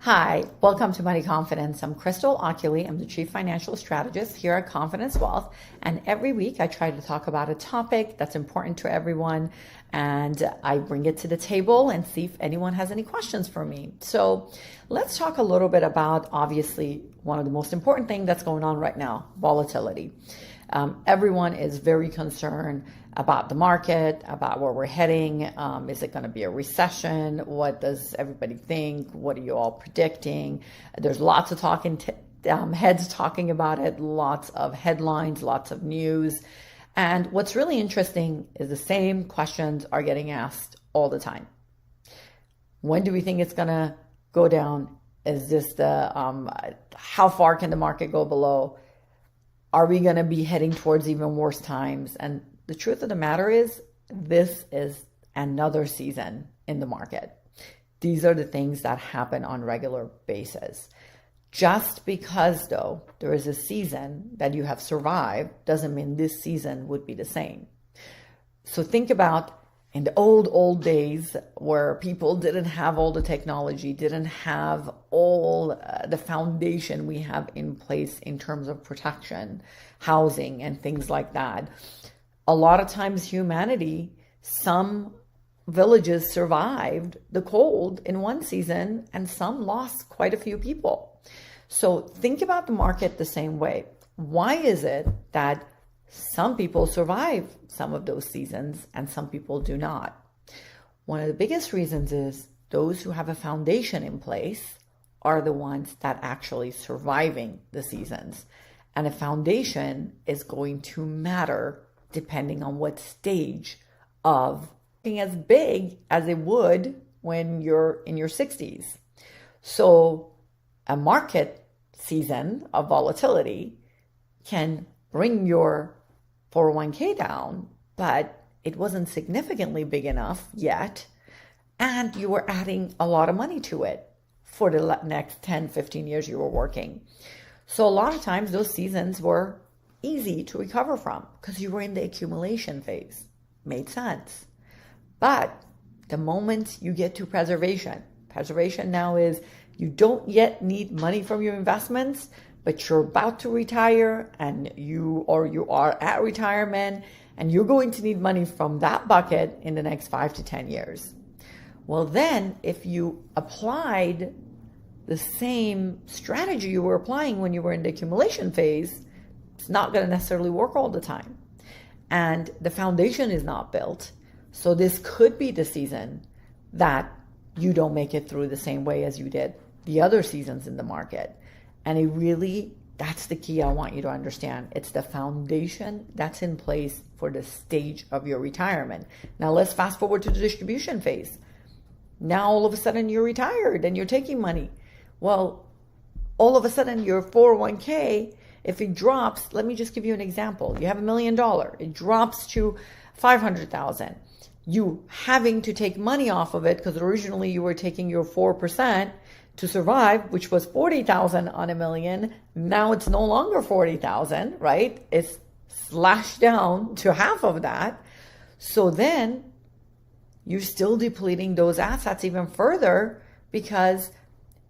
Hi, welcome to Money Confidence. I'm Crystal Oculee. I'm the Chief Financial Strategist here at Confidence Wealth. And every week I try to talk about a topic that's important to everyone. And I bring it to the table and see if anyone has any questions for me. So let's talk a little bit about, obviously, one of the most important things that's going on right now, volatility. Everyone is very concerned about the market, about where we're heading. Is it going to be a recession? What does everybody think? What are you all predicting? There's lots of heads talking about it, lots of headlines, lots of news. And what's really interesting is the same questions are getting asked all the time. When do we think it's going to go down? Is this how far can the market go below? Are we going to be heading towards even worse times? And the truth of the matter is, this is another season in the market. These are the things that happen on a regular basis. Just because, though, there is a season that you have survived doesn't mean this season would be the same. So think about in the old days where people didn't have all the technology, didn't have all the foundation we have in place in terms of protection, housing, and things like that. A lot of times humanity, some villages survived the cold in one season and some lost quite a few people. So think about the market the same way. Why is it that some people survive some of those seasons and some people do not? One of the biggest reasons is those who have a foundation in place are the ones that actually surviving the seasons. And a foundation is going to matter depending on what stage of being as big as it would when you're in your 60s. So a market season of volatility can bring your 401k down, but it wasn't significantly big enough yet, and you were adding a lot of money to it for the next 10, 15 years you were working. So a lot of times those seasons were easy to recover from because you were in the accumulation phase. Made sense. But the moment you get to preservation now is you don't yet need money from your investments, but you're about to retire and you are at retirement and you're going to need money from that bucket in the next 5 to 10 years. Well, then if you applied the same strategy you were applying when you were in the accumulation phase, it's not going to necessarily work all the time. And the foundation is not built. So this could be the season that you don't make it through the same way as you did the other seasons in the market. And that's the key I want you to understand. It's the foundation that's in place for the stage of your retirement. Now let's fast forward to the distribution phase. Now all of a sudden you're retired and you're taking money. Well, all of a sudden your 401k, if it drops, let me just give you an example. You have $1 million. It drops to $500,000. You having to take money off of it because originally you were taking your 4% to survive, which was $40,000 on $1 million. Now it's no longer $40,000, right? It's slashed down to half of that. So then you're still depleting those assets even further because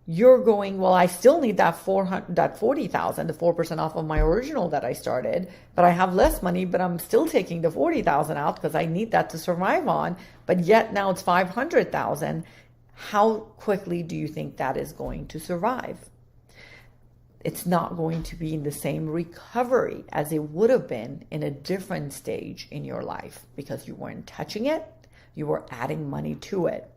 you're going, well, I still need that $40,000, the 4% off of my original that I started, but I have less money, but I'm still taking the $40,000 out because I need that to survive on. But yet now it's $500,000. How quickly do you think that is going to survive? It's not going to be in the same recovery as it would have been in a different stage in your life because you weren't touching it, you were adding money to it.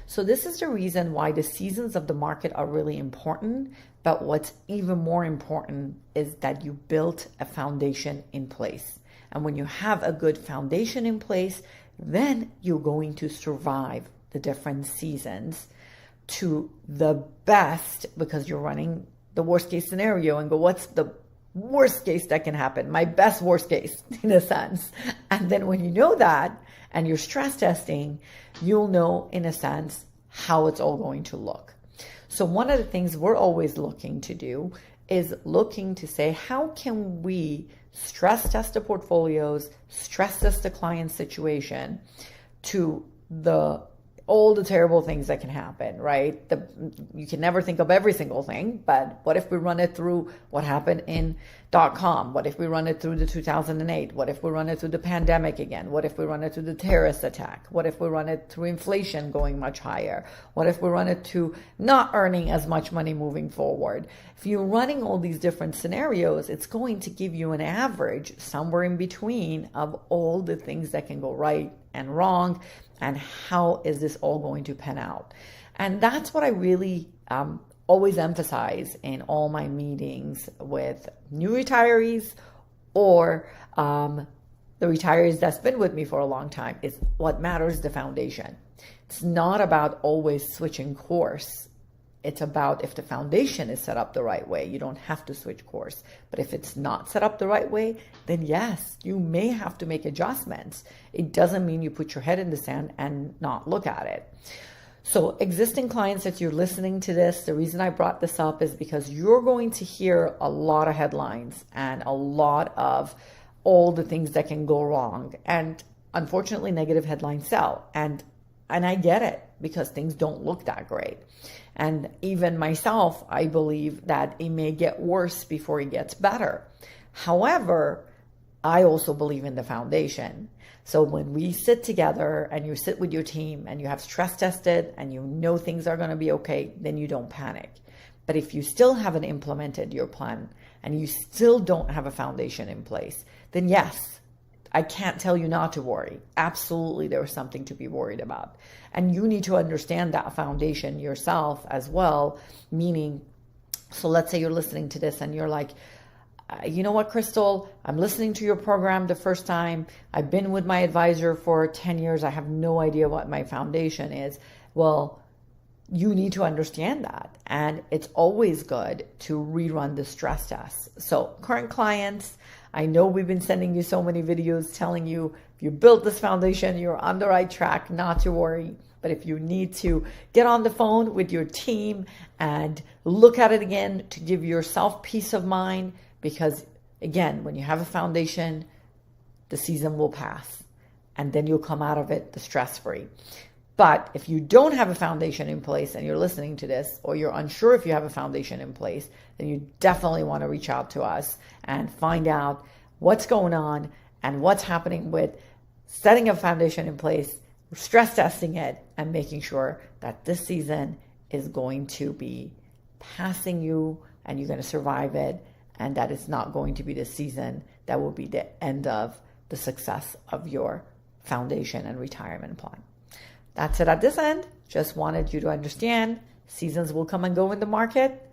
So this is the reason why the seasons of the market are really important. But what's even more important is that you built a foundation in place. And when you have a good foundation in place, then you're going to survive the different seasons to the best because you're running the worst case scenario and go, what's the worst case that can happen? My best worst case in a sense. And then when you know that and you're stress testing, you'll know in a sense how it's all going to look. So one of the things we're always looking to do is looking to say, how can we stress test the portfolios, stress test the client situation to the all the terrible things that can happen, right? You can never think of every single thing, but what if we run it through what happened in .com? What if we run it through the 2008? What if we run it through the pandemic again? What if we run it through the terrorist attack? What if we run it through inflation going much higher? What if we run it to not earning as much money moving forward? If you're running all these different scenarios, it's going to give you an average somewhere in between of all the things that can go right and wrong, and how is this all going to pan out. And that's what I really always emphasize in all my meetings with new retirees or the retirees that's been with me for a long time. Is what matters the foundation. It's not about always switching course. It's about if the foundation is set up the right way, you don't have to switch course. But if it's not set up the right way, then yes, you may have to make adjustments. It doesn't mean you put your head in the sand and not look at it. So existing clients, if you're listening to this, the reason I brought this up is because you're going to hear a lot of headlines and a lot of all the things that can go wrong. And unfortunately, negative headlines sell. And I get it, because things don't look that great. And even myself, I believe that it may get worse before it gets better. However, I also believe in the foundation. So when we sit together and you sit with your team and you have stress tested and you know things are going to be okay, then you don't panic. But if you still haven't implemented your plan and you still don't have a foundation in place, then yes, I can't tell you not to worry. Absolutely, there's something to be worried about. And you need to understand that foundation yourself as well, meaning, so let's say you're listening to this and you're like, you know what, Crystal, I'm listening to your program the first time. I've been with my advisor for 10 years. I have no idea what my foundation is. Well, you need to understand that. And it's always good to rerun the stress tests. So current clients, I know we've been sending you so many videos telling you if you built this foundation, you're on the right track, not to worry. But if you need to get on the phone with your team and look at it again to give yourself peace of mind, because again, when you have a foundation, the season will pass and then you'll come out of it the stress-free. But if you don't have a foundation in place and you're listening to this, or you're unsure if you have a foundation in place, then you definitely want to reach out to us and find out what's going on and what's happening with setting a foundation in place, stress testing it, and making sure that this season is going to be passing you and you're going to survive it, and that it's not going to be the season that will be the end of the success of your foundation and retirement plan. That's it at this end. Just wanted you to understand seasons will come and go in the market.